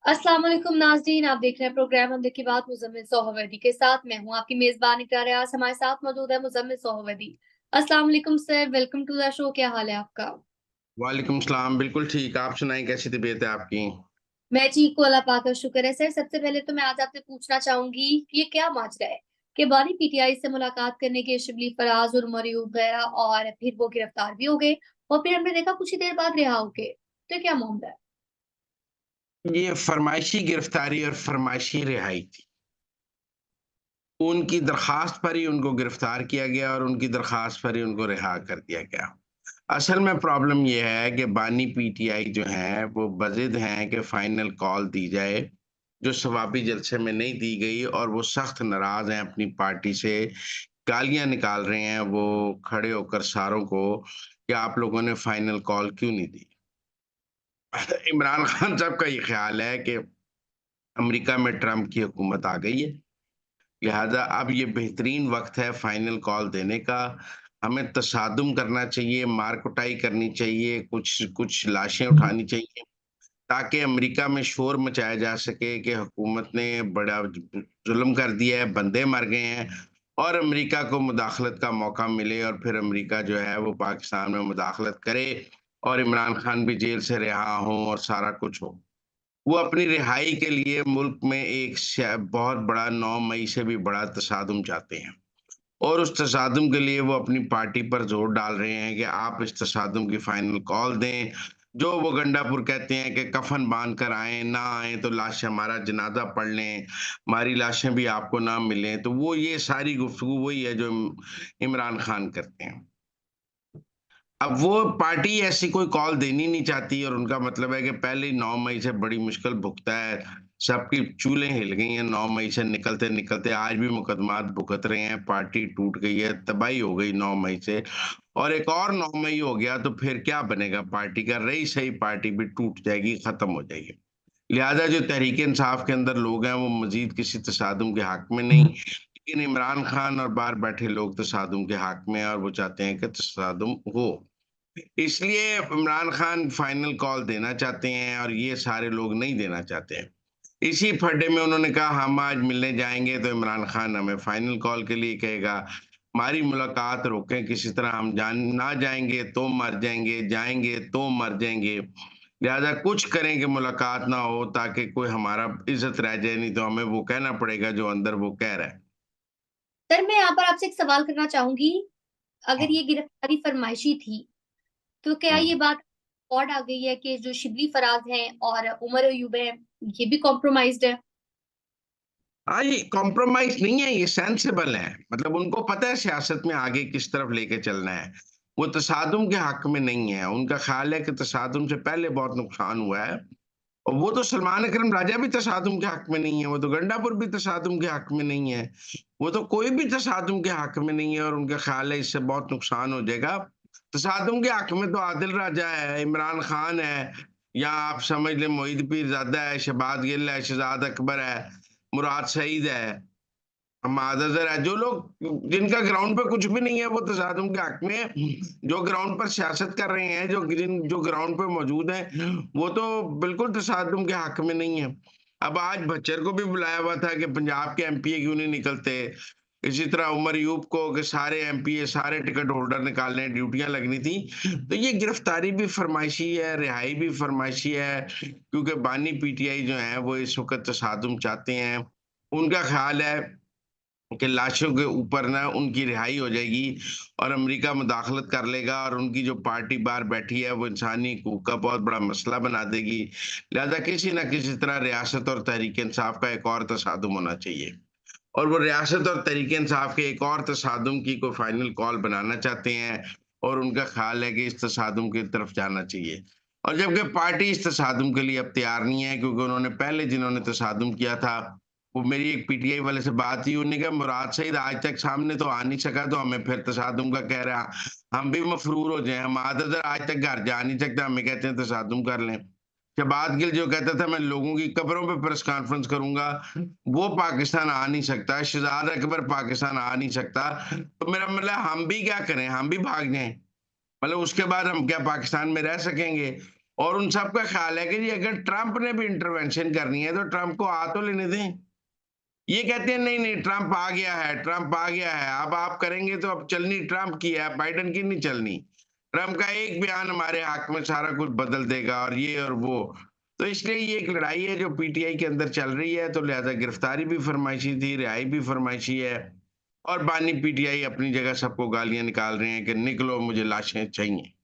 अस्सलाम वालेकुम नाज़रीन, आप देख रहे हैं प्रोग्राम हम दिल की बात मुज़म्मिल सोहवैदी के साथ। मैं हूँ आपकी मेज़बान इक़रार। आज हमारे साथ मौजूद है मुज़म्मिल सोहवैदी। अस्सलाम वालेकुम sir, welcome to the show. क्या हाल है आपका? वालेकुम सलाम, बिल्कुल ठीक। आप सुनाएँ कैसी तबीयत है आपकी? मैं ठीक हूँ, अल्लाह पाक का शुक्र है। सर, सबसे पहले तो मैं आज आपसे पूछना चाहूँगी कि ये क्या माजरा है कि बानी पीटीआई से मुलाकात करने के शिबली फराज और उमर अयूब गया और फिर वो गिरफ्तार भी हो गए और फिर हमने देखा कुछ ही देर बाद रिहा हो गए। तो ये क्या मामला है? ये फ़रमाइशी गिरफ़्तारी और फ़रमाइशी रिहाई थी। उनकी दरख़्वास्त पर ही उनको गिरफ़्तार किया गया और उनकी दरख़्वास्त पर ही उनको रिहा कर दिया गया। असल में प्रॉब्लम ये है कि बानी पीटीआई जो हैं, वो बज़िद हैं कि फ़ाइनल कॉल दी जाए, जो शवाबी जलसे में नहीं दी गई और वो सख्त नाराज़ हैं अपनी पार्टी से। गालियाँ निकाल रहे हैं वो खड़े होकर सारों को कि आप लोगों ने फ़ाइनल कॉल क्यों नहीं दी? इमरान खान साहब का ये ख़्याल है कि अमेरिका में ट्रंप की हुकूमत आ गई है, लिहाज़ा अब ये बेहतरीन वक़्त है फ़ाइनल कॉल देने का। हमें तसादुम करना चाहिए, मार-कुटाई करनी चाहिए, कुछ कुछ लाशें उठानी चाहिए, ताकि अमेरिका में शोर मचाया जा सके कि हुकूमत ने बड़ा ज़ुल्म कर दिया है, बंदे मर गए हैं और अमेरिका को मुदाखलत का मौका मिले और फिर अमेरिका जो है वो पाकिस्तान में मुदाखलत करे और इमरान खान भी जेल से रिहा हों और सारा कुछ हो। वो अपनी रिहाई के लिए मुल्क में एक बहुत बड़ा 9 मई से भी बड़ा तसादुम चाहते हैं और उस तसादुम के लिए वो अपनी पार्टी पर ज़ोर डाल रहे हैं कि आप इस तसादुम की फाइनल कॉल दें। जो वो गंडापुर कहते हैं कि कफ़न बाँध कर आएँ, ना आएँ तो लाश हमारा जनाज़ा पढ़ लें, हमारी लाशें भी आपको ना मिलें। तो वो ये सारी गुफ्तगू वही है जो इमरान खान करते हैं। अब वो पार्टी ऐसी कोई कॉल देनी नहीं चाहती और उनका मतलब है कि पहले ही 9 मई से बड़ी मुश्किल भुगता है। सबकी चूल्हें हिल गई हैं 9 मई से निकलते-निकलते आज भी मुकदमात भुगत रहे हैं, पार्टी टूट गई है, तबाही हो गई 9 मई से और एक और 9 मई हो गया तो फिर क्या बनेगा पार्टी का? रही सही पार्टी भी टूट जाएगी, खत्म हो जाएगी। लिहाजा जो तहरीक-ए-इंसाफ के अंदर लोग हैं वो मज़ीद किसी तसादुम के हक में नहीं, लेकिन इमरान खान और बाहर बैठे लोग तसादुम के हक में हैं और वो चाहते हैं कि तसादुम हो। इसलिए इमरान खान फाइनल कॉल देना चाहते हैं और ये सारे लोग नहीं देना चाहते हैं। इसी फड्डे में उन्होंने कहा हम आज मिलने जाएँगे तो इमरान खान हमें फाइनल कॉल के लिए कहेगा, हमारी मुलाकात रोकें किसी तरह हम जान ना जाएँगे तो मर जाएँगे, जाएँगे तो मर जाएँगे। लिहाज़ा कुछ करें कि मुलाकात ना हो ताकि कोई हमारा इज़्ज़त रह जाए, नहीं तो हमें वो कहना पड़ेगा जो अंदर वो कह रहा है। सर, मैं यहाँ पर आपसे एक सवाल करना चाहूँगी, अगर ये गिरफ्तारी फरमाइशी थी, तो क्या हुँ। ये बात और आ गई है कि जो शिबली फराज हैं और उमर अयूब हैं, ये भी कॉम्प्रोमाइज़्ड है? हाँ, ये कॉम्प्रोमाइज़ नहीं है, ये सेंसिबल है। मतलब उनको पता है सियासत में आगे किस तरफ लेके चलना है। वो तसादुम के हक में नहीं है। उनका ख़्याल है कि तसादुम से पहले बहुत नुकसान हुआ है और वो तो सलमान अकरम राजा भी तसादुम के हक में नहीं है, वो तो गंडापुर भी तसादुम के हक में नहीं है। वो तो कोई भी तसादुम के हक में नहीं है और उनका ख़्याल है इससे बहुत नुकसान हो जाएगा। तसादुम के हक में तो आदिल राजा है, इमरान खान है या आप समझ लें मोईद पीरज़ादा है, शहबाज गिल है, शहज़ाद अकबर है, मुराद सईद है, हम्माद अज़हर है, जो लोग जिनका ग्राउंड पे कुछ भी नहीं है, वो तसादुम के हक में है। जो ग्राउंड पर सियासत कर रहे हैं, जो ग्राउंड पे मौजूद हैं, वो तो बिल्कुल तसादुम के हक में नहीं है। अब आज भच्चर को भी बुलाया हुआ था कि पंजाब के एमपीए क्यों नहीं निकलते? इसी तरह उमर अयूब को कि सारे एमपीए, सारे टिकट होल्डर निकालने, ड्यूटियाँ लगनी थी। तो ये गिरफ्तारी भी फरमाइशी है, रिहाई भी फरमाइशी है, क्योंकि बानी पीटीआई जो है, वो इस वक़्त तसादुम चाहते हैं। उनका ख़्याल है कि लाशों के ऊपर ना उनकी रिहाई हो जाएगी और अमेरिका मुदाखलत कर लेगा और उनकी जो पार्टी बाहर बैठी है वो इंसानी हकूक का बहुत बड़ा मसला बना देगी। लिहाजा किसी न किसी तरह रियासत और तहरीक इंसाफ का एक और तसादुम होना चाहिए। और वो रियासत और तहरीक इंसाफ के एक और तसादुम की कोई फाइनल कॉल बनाना चाहते हैं और उनका ख्याल है कि इस तसादुम की तरफ जाना चाहिए। और जबकि पार्टी इस तसादुम के लिए अब तैयार नहीं है क्योंकि उन्होंने पहले जिन्होंने तसादुम किया था, वो मेरी एक पीटीआई वाले से बात हुई, उन्होंने कहा मुराद सईद आज तक सामने तो आ नहीं सका तो हमें फिर तसादुम का कह रहा, हम भी मफरूर हो जाएँ, हम्माद अज़हर आज तक घर जा नहीं सकता, हमें कहते हैं तसादुम कर लें। शहबाज गिल जो कहता था मैं लोगों की कब्रों पे प्रेस कॉन्फ्रेंस करूँगा, वो पाकिस्तान आ नहीं सकता, शहज़ाद अकबर पाकिस्तान आ नहीं सकता, तो मेरा मतलब हम भी क्या करें? हम भी भाग जाएँ? मतलब उसके बाद हम क्या पाकिस्तान में रह सकेंगे? और उन सबका ख्याल है कि जी अगर ट्रंप ने भी इंटरवेंशन करनी है तो ट्रंप को आ तो लेने दें। ये कहते हैं नहीं नहीं ट्रंप आ गया है, ट्रंप आ गया है, अब आप करेंगे तो अब चलनी ट्रंप की है, बाइडेन की नहीं चलनी। ट्रंप का एक बयान हमारे हक में सारा कुछ बदल देगा और ये और वो। तो इसलिए ये एक लड़ाई है जो पीटीआई के अंदर चल रही है, तो लिहाजा गिरफ्तारी भी फरमाइशी थी, रिहाई भी फरमाइशी है। और बानी पीटीआई अपनी जगह सबको गालियां निकाल रहे हैं कि निकलो मुझे लाशें चाहिए।